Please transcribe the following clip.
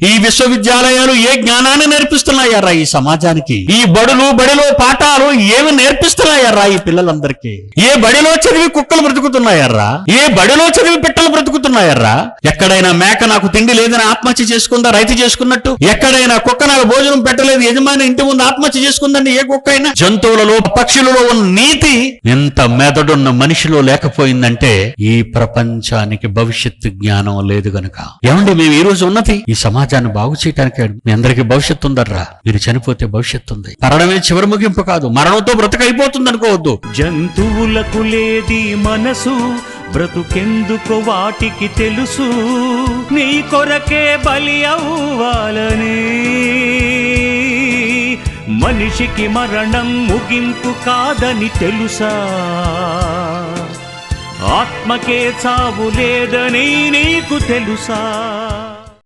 ఈ విశ్వవిద్యాలయాలు ఏ జ్ఞానాన్ని నేర్పిస్తున్నాయారా ఈ సమాజానికి? ఈ బడిలో పాఠాలు ఏమి నేర్పిస్తున్నాయారా ఈ పిల్లలందరికీ? ఏ బడిలో చదివి కుక్కలు బ్రతుకుతున్నాయారా? ఏ బడిలో చదివి పిట్టలు బ్రతుకుతున్నాయారా? ఎక్కడైనా మేక నాకు తిండి లేదని ఆత్మహత్య చేసుకుందా రైతు చేసుకున్నట్టు? ఎక్కడైనా కుక్క నాకు భోజనం పెట్టలేదు యజమాని ఇంటి ముందు ఆత్మహత్య చేసుకుందండి ఏ కుక్క అయినా? జంతువులలో పక్షులలో ఉన్న నీతి ఎంత మెదడున్న మనిషిలో లేకపోయిందంటే ఈ ప్రపంచానికి భవిష్యత్తు జ్ఞానం లేదు గనుక. ఏమండి, మేము ఈ రోజు ఉన్నది ఈ సమాజాన్ని బాగు చేయడానికి. మీ అందరికీ భవిష్యత్తు ఉందర్రా. మీరు చనిపోతే భవిష్యత్తు ఉంది. మరణమే చివరి ముగింపు కాదు. మరణంతో బ్రతుకైపోతుంది అనుకోవద్దు. జంతువులకు లేది మనసు, బ్రతుకెందుకు వాటికి తెలుసు, నీ కొరకే బలి అవ్వాలని. మనిషికి మరణం ముగింపు కాదని తెలుసా, ఆత్మకే చావు లేదని నీకు తెలుసా?